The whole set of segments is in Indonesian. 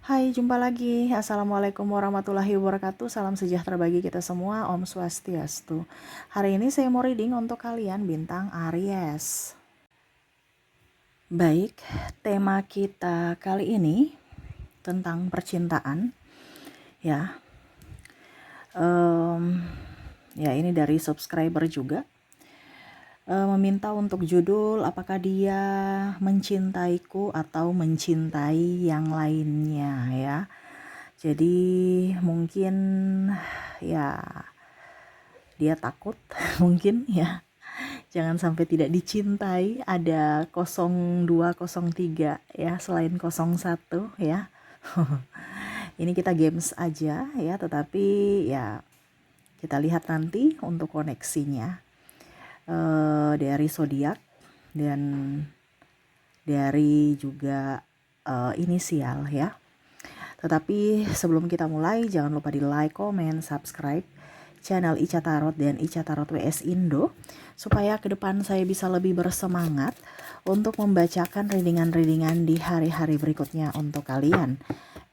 Hai, jumpa lagi. Assalamualaikum warahmatullahi wabarakatuh. Salam sejahtera bagi kita semua. Om Swastiastu. Hari ini saya mau reading untuk kalian bintang Aries. Baik, tema kita kali ini tentang percintaan. Ya, ya ini dari subscriber juga. Meminta untuk judul apakah dia mencintaiku atau mencintai yang lainnya ya. Jadi mungkin ya dia takut mungkin ya. Jangan sampai tidak dicintai, ada 0203 ya selain 01 ya. Ini kita games aja ya, tetapi ya kita lihat nanti untuk koneksinya dari zodiak dan dari juga inisial ya. Tetapi sebelum kita mulai, jangan lupa di like, comment, subscribe channel Ica Tarot dan Ica Tarot WS Indo, supaya ke depan saya bisa lebih bersemangat untuk membacakan readingan-readingan di hari-hari berikutnya untuk kalian.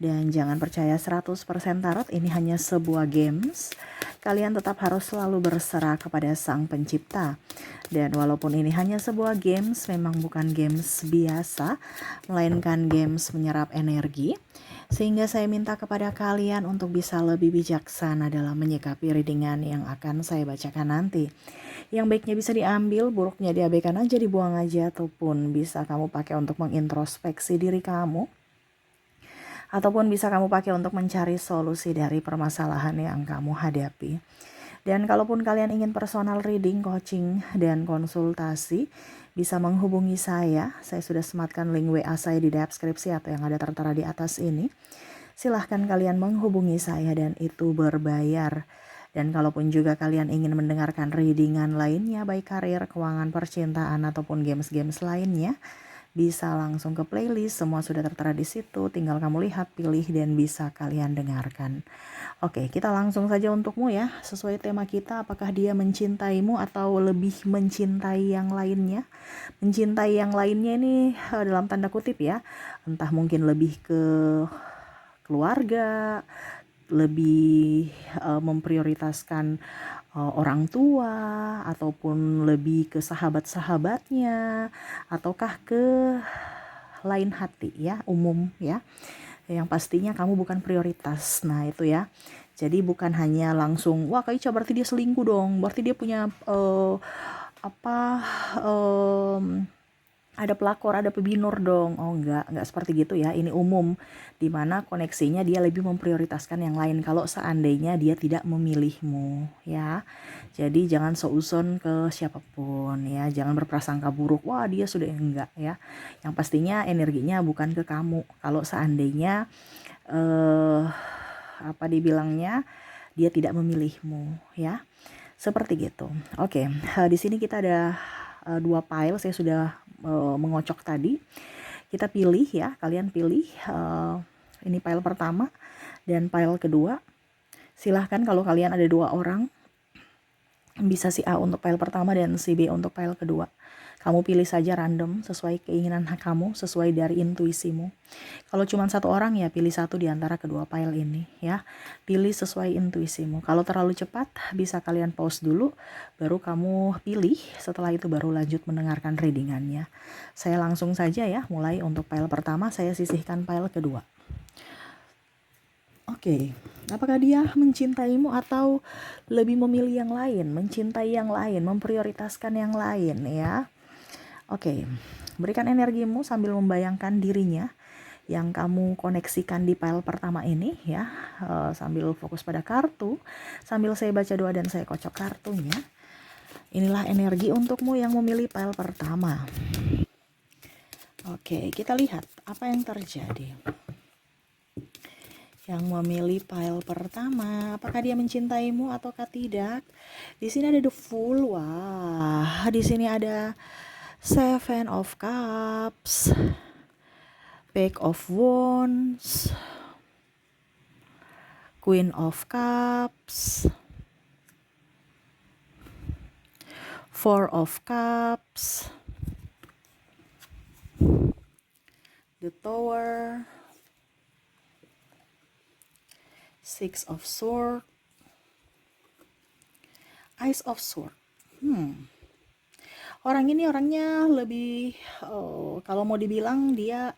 Dan jangan percaya 100% tarot, ini hanya sebuah games. Kalian tetap harus selalu berserah kepada Sang Pencipta. Dan walaupun ini hanya sebuah games, memang bukan games biasa, melainkan games menyerap energi. Sehingga saya minta kepada kalian untuk bisa lebih bijaksana dalam menyikapi readingan yang akan saya bacakan nanti. Yang baiknya bisa diambil, buruknya diabaikan aja, dibuang aja, ataupun bisa kamu pakai untuk mengintrospeksi diri kamu. Ataupun bisa kamu pakai untuk mencari solusi dari permasalahan yang kamu hadapi. Dan kalaupun kalian ingin personal reading, coaching, dan konsultasi, bisa menghubungi saya. Saya sudah sematkan link WA saya di deskripsi atau yang ada tertera di atas ini. Silahkan kalian menghubungi saya dan itu berbayar. Dan kalaupun juga kalian ingin mendengarkan readingan lainnya, baik karir, keuangan, percintaan, ataupun games-games lainnya, bisa langsung ke playlist, semua sudah tertera di situ, tinggal kamu lihat, pilih, dan bisa kalian dengarkan. Oke, kita langsung saja untukmu ya, sesuai tema kita, apakah dia mencintaimu atau lebih mencintai yang lainnya. Mencintai yang lainnya ini dalam tanda kutip ya, entah mungkin lebih ke keluarga, lebih memprioritaskan orang tua, ataupun lebih ke sahabat-sahabatnya, ataukah ke lain hati ya, umum ya. Yang pastinya kamu bukan prioritas. Nah itu ya. Jadi bukan hanya langsung, wah Kak Ica berarti dia selingkuh dong, berarti dia punya apa ada pelakor, ada pebinur dong. Oh enggak seperti gitu ya. Ini umum, dimana koneksinya dia lebih memprioritaskan yang lain kalau seandainya dia tidak memilihmu ya. Jadi jangan seuzon ke siapapun ya, jangan berprasangka buruk, wah dia sudah, enggak ya. Yang pastinya energinya bukan ke kamu kalau seandainya apa dibilangnya, dia tidak memilihmu ya. Seperti gitu. Oke, di sini kita ada dua file, saya sudah mengocok tadi. Kita pilih ya, kalian pilih ini file pertama dan file kedua. Silahkan kalau kalian ada dua orang, bisa si A untuk file pertama dan si B untuk file kedua. Kamu pilih saja random sesuai keinginan kamu, sesuai dari intuisimu. Kalau cuma satu orang ya pilih satu di antara kedua file ini ya. Pilih sesuai intuisimu. Kalau terlalu cepat bisa kalian pause dulu, baru kamu pilih, setelah itu baru lanjut mendengarkan readingannya. Saya langsung saja ya, mulai untuk file pertama, saya sisihkan file kedua. Oke, apakah dia mencintaimu atau lebih memilih yang lain, mencintai yang lain, memprioritaskan yang lain ya? Oke, berikan energimu sambil membayangkan dirinya yang kamu koneksikan di file pertama ini ya, sambil fokus pada kartu, sambil saya baca doa dan saya kocok kartunya. Inilah energi untukmu yang memilih file pertama. Oke, kita lihat apa yang terjadi. Yang memilih file pertama, apakah dia mencintaimu ataukah tidak? Di sini ada the Fool. Wah, di sini ada Seven of Cups, Page of Wands, Queen of Cups, Four of Cups, the Tower, Six of Swords, Ace of Swords. Orang ini orangnya lebih, kalau mau dibilang dia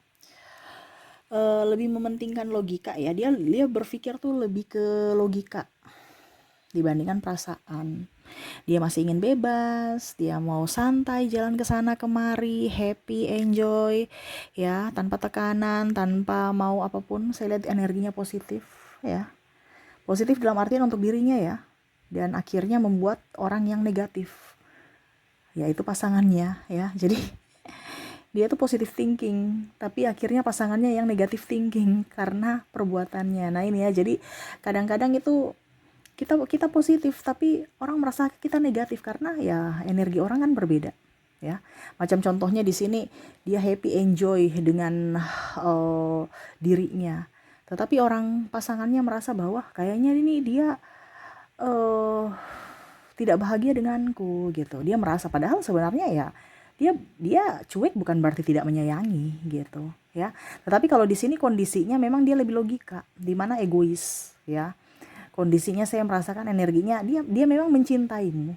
lebih mementingkan logika ya. Dia berpikir tuh lebih ke logika dibandingkan perasaan. Dia masih ingin bebas, dia mau santai jalan ke sana kemari, happy, enjoy ya, tanpa tekanan, tanpa mau apapun. Saya lihat energinya positif ya. Positif dalam artian untuk dirinya ya. Dan akhirnya membuat orang yang negatif, yaitu pasangannya ya. Jadi dia tuh positive thinking, tapi akhirnya pasangannya yang negative thinking karena perbuatannya. Nah ini ya, jadi kadang-kadang itu kita positif tapi orang merasa kita negatif karena ya energi orang kan berbeda ya. Macam contohnya di sini dia happy enjoy dengan dirinya, tetapi orang pasangannya merasa bahwa kayaknya ini dia tidak bahagia denganku gitu. Dia merasa, padahal sebenarnya ya dia cuek bukan berarti tidak menyayangi gitu ya. Tetapi kalau di sini kondisinya memang dia lebih logika, di mana egois ya. Kondisinya saya merasakan energinya dia memang mencintaimu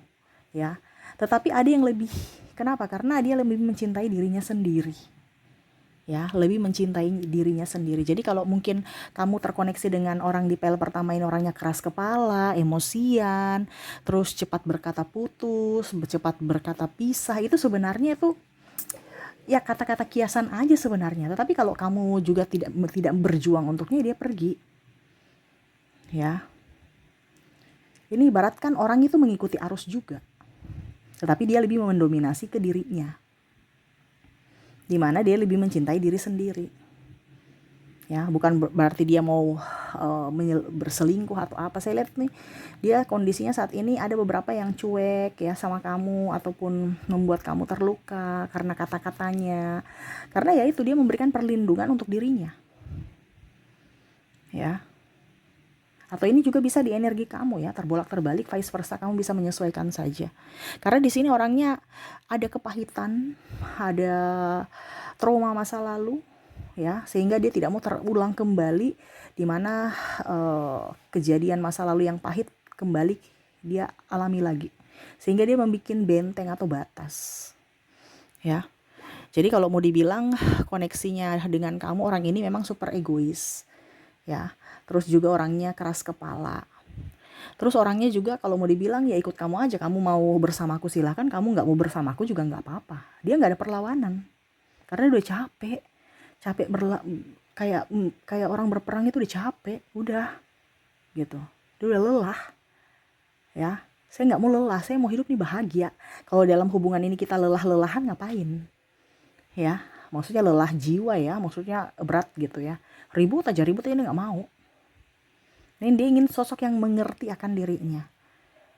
ya. Tetapi ada yang lebih. Kenapa? Karena dia lebih mencintai dirinya sendiri. Ya, lebih mencintai dirinya sendiri. Jadi kalau mungkin kamu terkoneksi dengan orang di PL pertama ini orangnya keras kepala, emosian, terus cepat berkata putus, cepat berkata pisah, itu sebenarnya itu ya kata-kata kiasan aja sebenarnya. Tetapi kalau kamu juga tidak berjuang untuknya, dia pergi. Ya. Ini ibaratkan orang itu mengikuti arus juga. Tetapi dia lebih mendominasi ke dirinya. Di mana dia lebih mencintai diri sendiri. Ya, bukan berarti dia mau berselingkuh atau apa. Saya lihat nih, dia kondisinya saat ini ada beberapa yang cuek ya sama kamu, ataupun membuat kamu terluka karena kata-katanya. Karena ya itu, dia memberikan perlindungan untuk dirinya. Ya. Atau ini juga bisa di energi kamu ya, terbolak-terbalik, vice versa, kamu bisa menyesuaikan saja. Karena di sini orangnya ada kepahitan, ada trauma masa lalu ya, sehingga dia tidak mau terulang kembali, di mana kejadian masa lalu yang pahit kembali dia alami lagi, sehingga dia membuat benteng atau batas ya. Jadi kalau mau dibilang koneksinya dengan kamu, orang ini memang super egois ya. Terus juga orangnya keras kepala. Terus orangnya juga kalau mau dibilang ya ikut kamu aja, kamu mau bersamaku silahkan, kamu nggak mau bersamaku juga nggak apa-apa. Dia nggak ada perlawanan karena udah capek kayak orang berperang itu udah capek, udah gitu, dia udah lelah ya. Saya nggak mau lelah, saya mau hidup nih bahagia. Kalau dalam hubungan ini kita lelah-lelahan ngapain ya, maksudnya lelah jiwa ya, maksudnya berat gitu ya, ribut aja ini nggak mau. Ini dia ingin sosok yang mengerti akan dirinya.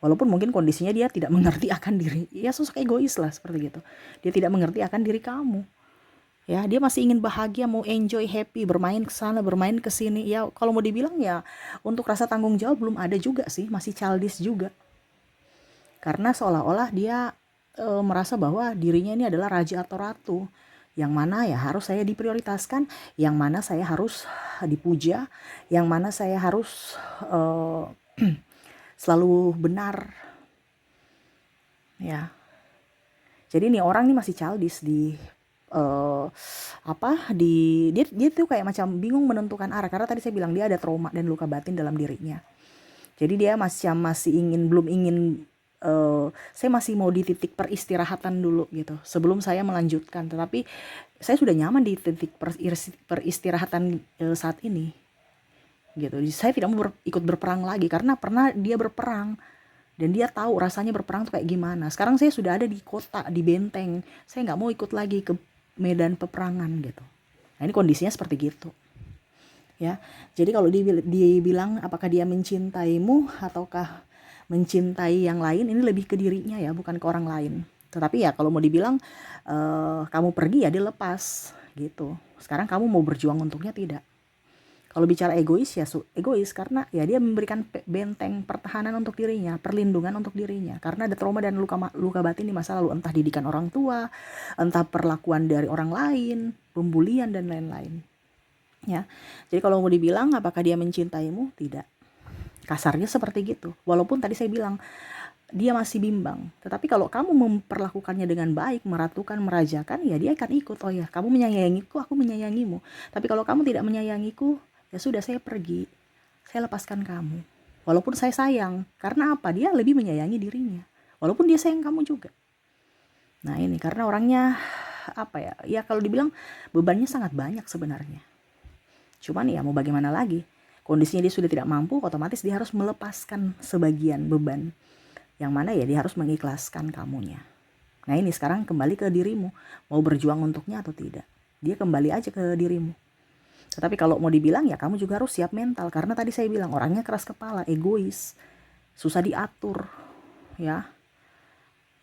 Walaupun mungkin kondisinya dia tidak mengerti akan diri. Ya sosok egois lah seperti gitu. Dia tidak mengerti akan diri kamu. Ya, dia masih ingin bahagia, mau enjoy, happy, bermain ke sana, bermain ke sini. Ya, kalau mau dibilang ya untuk rasa tanggung jawab belum ada juga sih, masih childish juga. Karena seolah-olah dia merasa bahwa dirinya ini adalah raja atau ratu, yang mana ya harus saya diprioritaskan, yang mana saya harus dipuja, yang mana saya harus selalu benar ya. Jadi nih orang nih masih childish di dia tuh kayak macam bingung menentukan arah, karena tadi saya bilang dia ada trauma dan luka batin dalam dirinya. Jadi dia masih belum ingin, saya masih mau di titik peristirahatan dulu gitu sebelum saya melanjutkan. Tetapi saya sudah nyaman di titik peristirahatan saat ini gitu. Saya tidak mau ikut berperang lagi karena pernah dia berperang dan dia tahu rasanya berperang tuh kayak gimana. Sekarang saya sudah ada di kota, di benteng, saya nggak mau ikut lagi ke medan peperangan gitu. Nah ini kondisinya seperti gitu ya. Jadi kalau dibilang apakah dia mencintaimu ataukah mencintai yang lain, ini lebih ke dirinya ya, bukan ke orang lain. Tetapi ya kalau mau dibilang kamu pergi ya dia lepas gitu. Sekarang kamu mau berjuang untuknya tidak. Kalau bicara egois ya egois karena ya dia memberikan benteng pertahanan untuk dirinya, perlindungan untuk dirinya, karena ada trauma dan luka batin di masa lalu, entah didikan orang tua, entah perlakuan dari orang lain, pembulian dan lain-lain ya. Jadi kalau mau dibilang apakah dia mencintaimu, tidak. Kasarnya seperti gitu. Walaupun tadi saya bilang dia masih bimbang. Tetapi kalau kamu memperlakukannya dengan baik, meratukan, merajakan, ya dia akan ikut. Oh ya, kamu menyayangiku, aku menyayangimu. Tapi kalau kamu tidak menyayangiku, ya sudah, saya pergi. Saya lepaskan kamu. Walaupun saya sayang. Karena apa? Dia lebih menyayangi dirinya. Walaupun dia sayang kamu juga. Nah ini, karena orangnya, apa ya, ya kalau dibilang bebannya sangat banyak sebenarnya. Cuman ya mau bagaimana lagi. Kondisinya dia sudah tidak mampu, otomatis dia harus melepaskan sebagian beban. Yang mana ya dia harus mengikhlaskan kamunya. Nah ini sekarang kembali ke dirimu. Mau berjuang untuknya atau tidak. Dia kembali aja ke dirimu. Tetapi kalau mau dibilang ya kamu juga harus siap mental. Karena tadi saya bilang orangnya keras kepala, egois, susah diatur. Ya.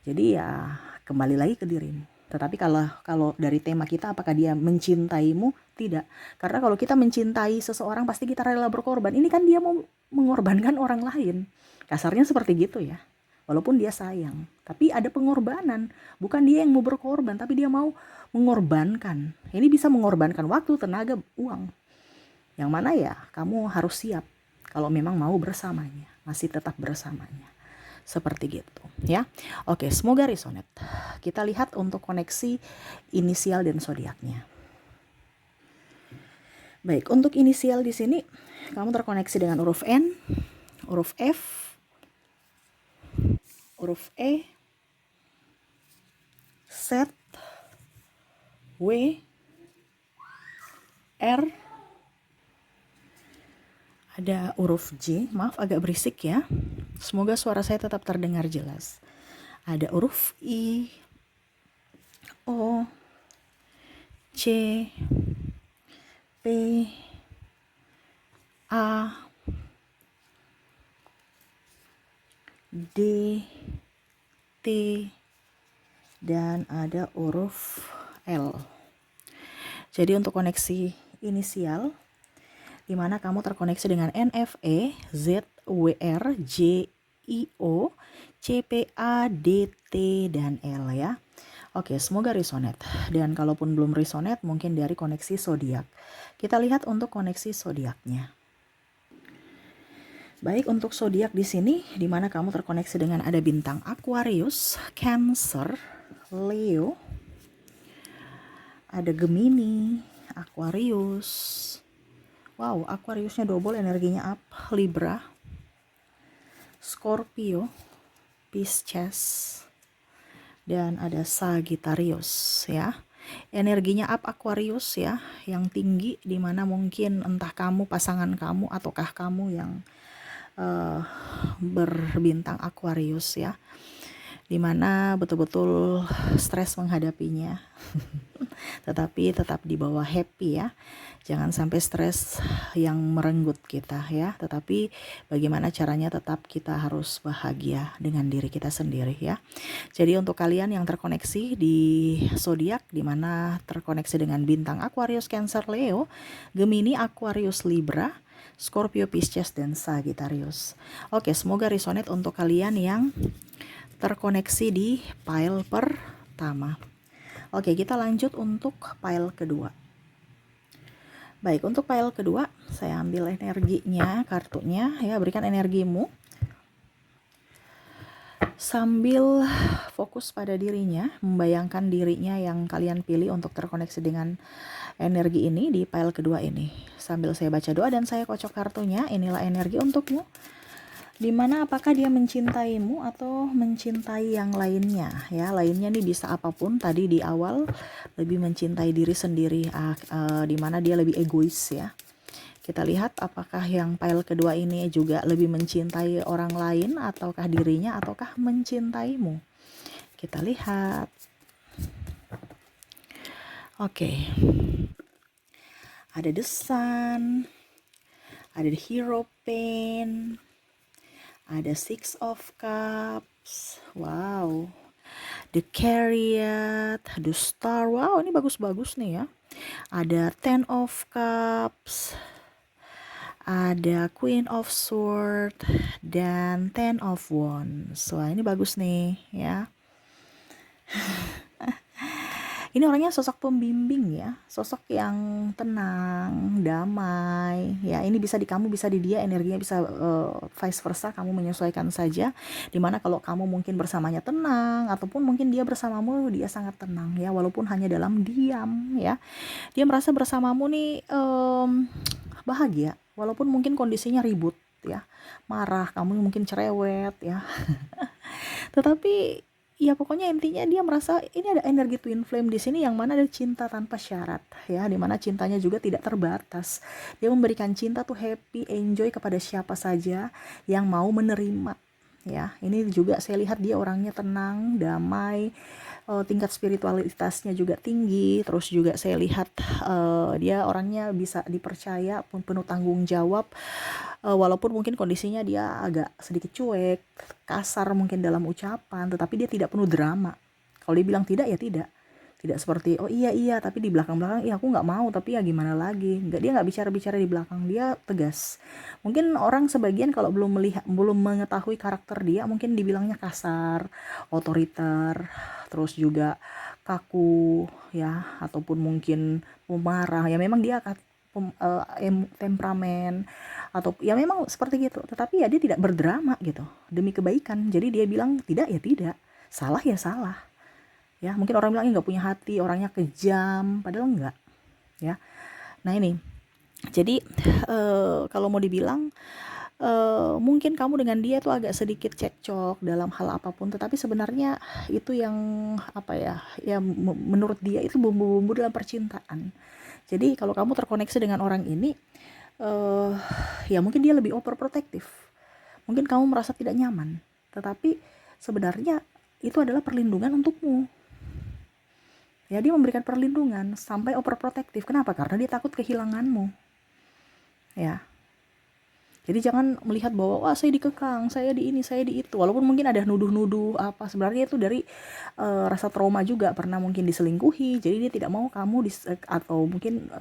Jadi ya kembali lagi ke dirimu. Tetapi kalau dari tema kita, apakah dia mencintaimu? Tidak. Karena kalau kita mencintai seseorang pasti kita rela berkorban. Ini kan dia mau mengorbankan orang lain. Kasarnya seperti gitu ya. Walaupun dia sayang, tapi ada pengorbanan. Bukan dia yang mau berkorban, tapi dia mau mengorbankan. Ini bisa mengorbankan waktu, tenaga, uang. Yang mana ya kamu harus siap kalau memang mau bersamanya, masih tetap bersamanya. Seperti gitu ya. Oke, semoga resonate. Kita lihat untuk koneksi inisial dan zodiaknya. Baik, untuk inisial di sini kamu terkoneksi dengan huruf N, huruf F, huruf E, Z, W, R, ada huruf J, maaf agak berisik ya. Semoga suara saya tetap terdengar jelas. Ada huruf I, O, C, P, A, D, T, dan ada huruf L. Jadi untuk koneksi inisial, di mana kamu terkoneksi dengan NFE, ZWR, JIO, CPA, DT, dan L ya. Oke, semoga resonate. Dan kalaupun belum resonate, mungkin dari koneksi zodiak. Kita lihat untuk koneksi zodiaknya. Baik, untuk zodiak di sini, di mana kamu terkoneksi dengan ada bintang Aquarius, Cancer, Leo, ada Gemini, Aquarius. Wow, Aquariusnya double, energinya up, Libra, Scorpio, Pisces, dan ada Sagittarius ya. Energinya up Aquarius ya, yang tinggi, dimana mungkin entah kamu, pasangan kamu, ataukah kamu yang berbintang Aquarius ya, dimana betul-betul stres menghadapinya. Tetapi tetap dibawa happy ya, jangan sampai stres yang merenggut kita ya, tetapi bagaimana caranya tetap kita harus bahagia dengan diri kita sendiri ya. Jadi untuk kalian yang terkoneksi di zodiak, dimana terkoneksi dengan bintang Aquarius, Cancer, Leo, Gemini, Aquarius, Libra, Scorpio, Pisces, dan Sagittarius. Oke, semoga resonate untuk kalian yang terkoneksi di pile pertama. Oke, kita lanjut untuk pile kedua. Baik, untuk pile kedua, saya ambil energinya, kartunya ya, berikan energimu. Sambil fokus pada dirinya, membayangkan dirinya yang kalian pilih untuk terkoneksi dengan energi ini di pile kedua ini. Sambil saya baca doa dan saya kocok kartunya, inilah energi untukmu. Dimana apakah dia mencintaimu atau mencintai yang lainnya ya. Lainnya nih bisa apapun, tadi di awal lebih mencintai diri sendiri, dimana dia lebih egois ya. Kita lihat apakah yang pile kedua ini juga lebih mencintai orang lain, ataukah dirinya, ataukah mencintaimu. Kita lihat. Oke. Ada the sun, ada the Hierophant, ada Six of Cups, wow, the Chariot, the Star, wow ini bagus-bagus nih ya. Ada Ten of Cups, ada Queen of Swords, dan Ten of Wands. Wah ini bagus nih ya. Ini orangnya sosok pembimbing ya, sosok yang tenang, damai ya. Ini bisa di kamu, bisa di dia, energinya bisa vice versa, kamu menyesuaikan saja. Dimana kalau kamu mungkin bersamanya tenang, ataupun mungkin dia bersamamu dia sangat tenang ya, walaupun hanya dalam diam ya. Dia merasa bersamamu nih bahagia, walaupun mungkin kondisinya ribut ya, marah, kamu mungkin cerewet ya. Tetapi ya pokoknya intinya dia merasa ini ada energi twin flame di sini, yang mana ada cinta tanpa syarat ya, dimana cintanya juga tidak terbatas. Dia memberikan cinta tuh happy, enjoy kepada siapa saja yang mau menerima ya. Ini juga saya lihat dia orangnya tenang, damai, tingkat spiritualitasnya juga tinggi. Terus juga saya lihat dia orangnya bisa dipercaya, pun penuh tanggung jawab. Walaupun mungkin kondisinya dia agak sedikit cuek, kasar mungkin dalam ucapan, tetapi dia tidak penuh drama. Kalau dia bilang tidak ya tidak. Tidak seperti oh iya iya tapi di belakang-belakang iya aku nggak mau tapi ya gimana lagi. Dia nggak bicara-bicara di belakang, dia tegas. Mungkin orang sebagian kalau belum mengetahui karakter dia mungkin dibilangnya kasar, otoriter, terus juga kaku ya, ataupun mungkin pemarah ya. Memang dia temperamen atau ya memang seperti gitu, tetapi ya dia tidak berdrama gitu demi kebaikan. Jadi dia bilang tidak ya tidak, salah ya salah ya. Mungkin orang bilang nggak punya hati, orangnya kejam, padahal enggak ya. Nah ini jadi kalau mau dibilang mungkin kamu dengan dia tuh agak sedikit cekcok dalam hal apapun, tetapi sebenarnya itu yang apa ya, ya menurut dia itu bumbu-bumbu dalam percintaan. Jadi kalau kamu terkoneksi dengan orang ini, ya mungkin dia lebih overprotective. Mungkin kamu merasa tidak nyaman, tetapi sebenarnya itu adalah perlindungan untukmu. Ya dia memberikan perlindungan sampai overprotective. Kenapa? Karena dia takut kehilanganmu. Ya. Jadi jangan melihat bahwa wah saya dikekang, saya di ini, saya di itu. Walaupun mungkin ada nuduh-nuduh apa, sebenarnya itu dari rasa trauma juga, pernah mungkin diselingkuhi. Jadi dia tidak mau kamu atau mungkin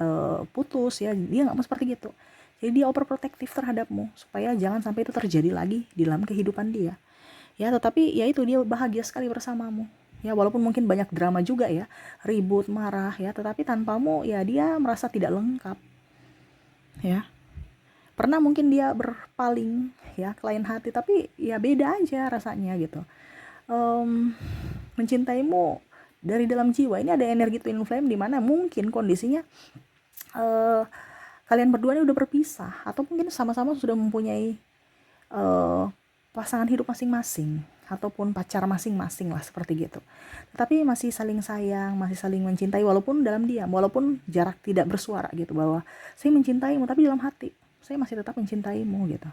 putus ya. Dia nggak mau seperti gitu. Jadi dia overprotective terhadapmu supaya jangan sampai itu terjadi lagi di dalam kehidupan dia. Ya, tetapi ya itu dia bahagia sekali bersamamu. Ya, walaupun mungkin banyak drama juga ya, ribut, marah ya, tetapi tanpamu ya dia merasa tidak lengkap. Ya. Pernah mungkin dia berpaling ya ke lain hati, tapi ya beda aja rasanya gitu. Mencintaimu dari dalam jiwa. Ini ada energi twin flame di mana mungkin kondisinya kalian berdua ini udah berpisah, atau mungkin sama-sama sudah mempunyai pasangan hidup masing-masing ataupun pacar masing-masing lah seperti gitu. Tetapi masih saling sayang, masih saling mencintai walaupun dalam diam, walaupun jarak tidak bersuara gitu, bahwa saya mencintaimu tapi dalam hati saya masih tetap mencintaimu gitu.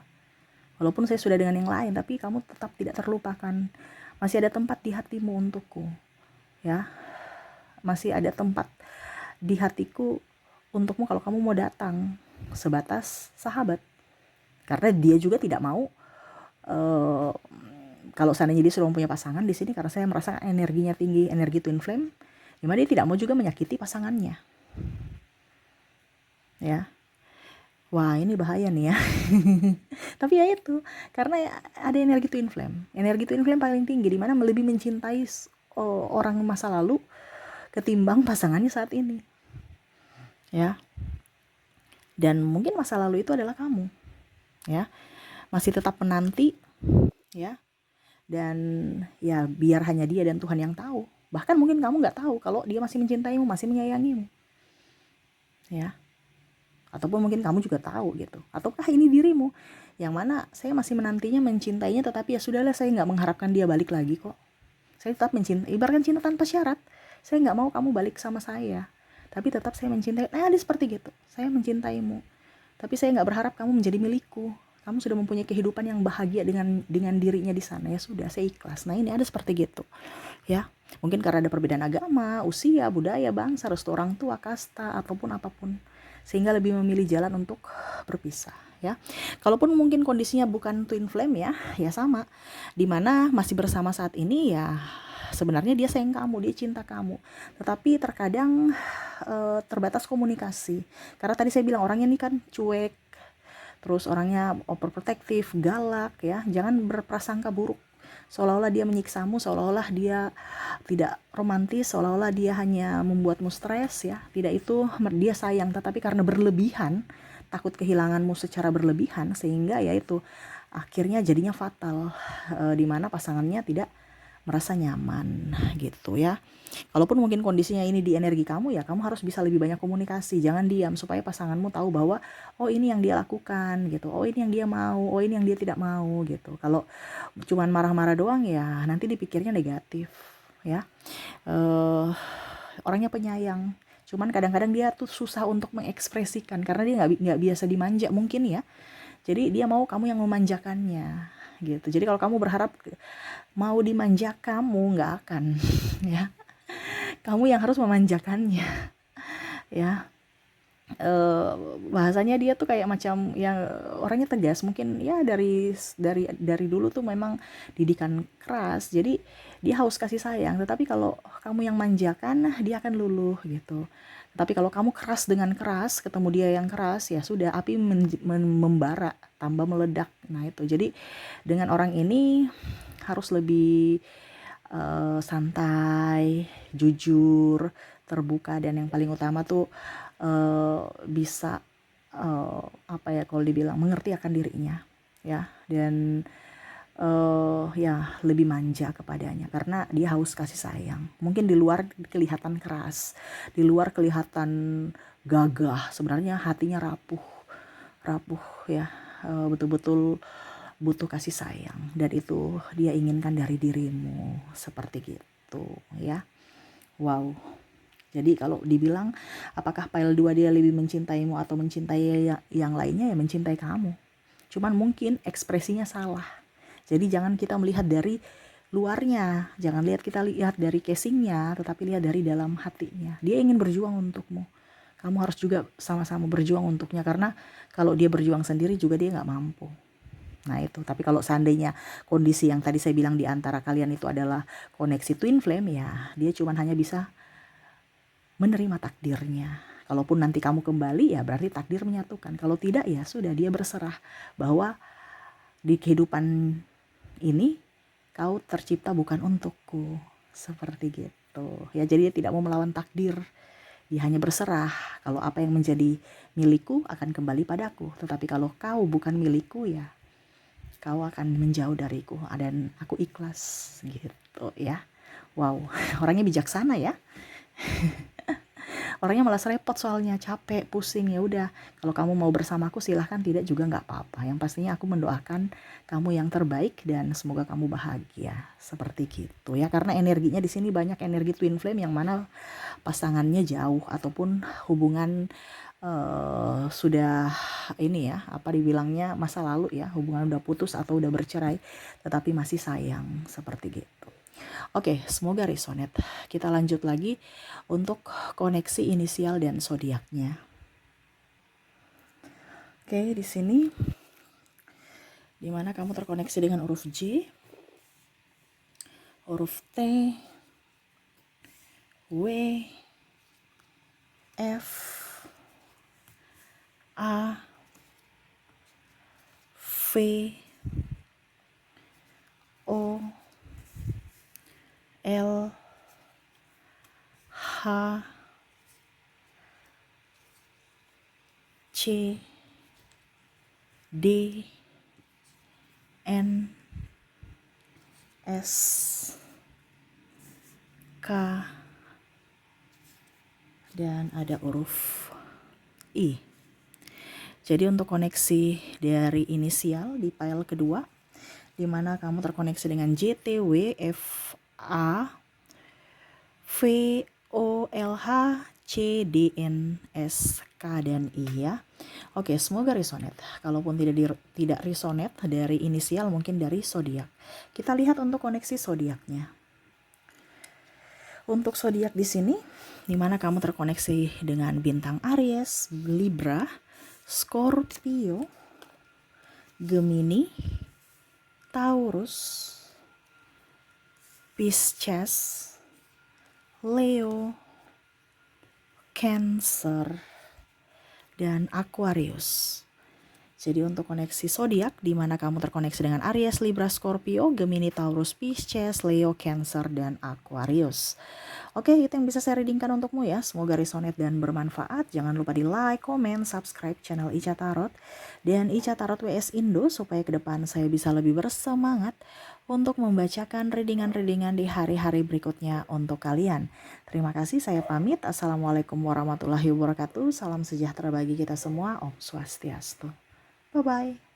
Walaupun saya sudah dengan yang lain, tapi kamu tetap tidak terlupakan. Masih ada tempat di hatimu untukku. Ya. Masih ada tempat di hatiku untukmu kalau kamu mau datang, sebatas sahabat. Karena dia juga tidak mau kalau seandainya dia sudah mempunyai pasangan di sini, karena saya merasa energinya tinggi, energi twin flame, dimana dia tidak mau juga menyakiti pasangannya. Ya. Wah ini bahaya nih ya. Tapi ya itu, karena ada energi twin flame. Energi twin flame paling tinggi, dimana lebih mencintai orang masa lalu ketimbang pasangannya saat ini. Ya. Dan mungkin masa lalu itu adalah kamu. Ya. Masih tetap menanti. Ya. Dan ya biar hanya dia dan Tuhan yang tahu. Bahkan mungkin kamu gak tahu kalau dia masih mencintaimu, masih menyayangimu. Ya. Ataupun mungkin kamu juga tahu gitu, ataukah ini dirimu yang mana saya masih menantinya, mencintainya, tetapi ya sudahlah, saya nggak mengharapkan dia balik lagi kok. Saya tetap mencintai, ibaratkan cinta tanpa syarat. Saya nggak mau kamu balik sama saya, tapi tetap saya mencintai. Nah, dia seperti gitu, saya mencintaimu, tapi saya nggak berharap kamu menjadi milikku. Kamu sudah mempunyai kehidupan yang bahagia dengan dirinya di sana, ya sudah, saya ikhlas. Nah ini ada seperti gitu ya. Mungkin karena ada perbedaan agama, usia, budaya, bangsa, restu orang tua, kasta, ataupun apapun, sehingga lebih memilih jalan untuk berpisah ya. Kalaupun mungkin kondisinya bukan twin flame ya sama, dimana masih bersama saat ini ya, sebenarnya dia sayang kamu, dia cinta kamu, tetapi terkadang terbatas komunikasi. Karena tadi saya bilang orangnya ini kan cuek, terus orangnya overprotective, galak ya. Jangan berprasangka buruk seolah-olah dia menyiksamu, seolah-olah dia tidak romantis, seolah-olah dia hanya membuatmu stres ya. Tidak, itu dia sayang, tetapi karena berlebihan, takut kehilanganmu secara berlebihan, sehingga ya itu akhirnya jadinya fatal, di mana pasangannya tidak merasa nyaman gitu ya. Kalaupun mungkin kondisinya ini di energi kamu, ya kamu harus bisa lebih banyak komunikasi, jangan diam, supaya pasanganmu tahu bahwa oh ini yang dia lakukan gitu, oh ini yang dia mau, oh ini yang dia tidak mau gitu. Kalau cuman marah-marah doang ya nanti dipikirnya negatif ya. Orangnya penyayang, cuman kadang-kadang dia tuh susah untuk mengekspresikan karena dia nggak biasa dimanja mungkin ya. Jadi dia mau kamu yang memanjakannya gitu. Jadi kalau kamu berharap mau dimanja, kamu nggak akan ya. Kamu yang harus memanjakannya ya. Bahasanya dia tuh kayak macam yang orangnya tegas, mungkin ya dari dulu tuh memang didikan keras, jadi dia haus kasih sayang. Tetapi kalau kamu yang manjakan, nah dia akan luluh gitu. Tapi kalau kamu keras dengan keras, ketemu dia yang keras, ya sudah, api membara, tambah meledak. Nah itu, jadi dengan orang ini harus lebih santai, jujur, terbuka, dan yang paling utama tuh bisa apa ya, kalau dibilang mengerti akan dirinya ya, dan ya lebih manja kepadanya karena dia haus kasih sayang. Mungkin di luar kelihatan keras, di luar kelihatan gagah, sebenarnya hatinya rapuh ya, betul-betul butuh kasih sayang, dan itu dia inginkan dari dirimu, seperti gitu ya. Wow. Jadi kalau dibilang apakah pile 2 dia lebih mencintaimu atau mencintai yang lainnya, ya mencintai kamu. Cuman mungkin ekspresinya salah. Jadi jangan kita melihat dari luarnya, jangan kita lihat dari casingnya, tetapi lihat dari dalam hatinya. Dia ingin berjuang untukmu. Kamu harus juga sama-sama berjuang untuknya, karena kalau dia berjuang sendiri juga dia nggak mampu. Nah itu, tapi kalau seandainya kondisi yang tadi saya bilang di antara kalian itu adalah koneksi twin flame, ya dia cuman hanya bisa menerima takdirnya. Kalaupun nanti kamu kembali, ya berarti takdir menyatukan. Kalau tidak, ya sudah, dia berserah bahwa di kehidupan ini kau tercipta bukan untukku, seperti gitu ya. Jadi dia tidak mau melawan takdir, dia hanya berserah. Kalau apa yang menjadi milikku akan kembali padaku, tetapi kalau kau bukan milikku, ya kau akan menjauh dariku, dan aku ikhlas gitu ya. Wow, orangnya bijaksana ya. Orangnya malas repot, soalnya capek, pusing. Ya udah, kalau kamu mau bersamaku silahkan, tidak juga nggak apa-apa. Yang pastinya aku mendoakan kamu yang terbaik dan semoga kamu bahagia, seperti gitu ya. Karena energinya di sini banyak energi twin flame yang mana pasangannya jauh ataupun hubungan sudah ini ya, apa dibilangnya, masa lalu ya, hubungan udah putus atau udah bercerai, tetapi masih sayang, seperti gitu. Oke, semoga resonate. Kita lanjut lagi untuk koneksi inisial dan zodiaknya. Oke, di sini di mana kamu terkoneksi dengan huruf J, huruf T, W, F, A, V, O, L, H, C, D, N, S, K, dan ada huruf I. Jadi untuk koneksi dari inisial di file kedua, di mana kamu terkoneksi dengan J, T, W, F, A, V, O, L, H, C, D, N, S, K, dan I ya. Oke, semoga resonate. Kalaupun tidak resonate dari inisial, mungkin dari zodiak. Kita lihat untuk koneksi zodiaknya. Untuk zodiak di sini, di mana kamu terkoneksi dengan bintang Aries, Libra, Scorpio, Gemini, Taurus, Pisces, Leo, Cancer, dan Aquarius. Jadi untuk koneksi zodiak di mana kamu terkoneksi dengan Aries, Libra, Scorpio, Gemini, Taurus, Pisces, Leo, Cancer, dan Aquarius. Oke, itu yang bisa saya readingkan untukmu ya. Semoga resonate dan bermanfaat. Jangan lupa di like, comment, subscribe channel Ica Tarot dan Ica Tarot WS Indo supaya ke depan saya bisa lebih bersemangat untuk membacakan readingan-readingan di hari-hari berikutnya untuk kalian. Terima kasih, saya pamit. Assalamualaikum warahmatullahi wabarakatuh. Salam sejahtera bagi kita semua. Om Swastiastu. Bye-bye.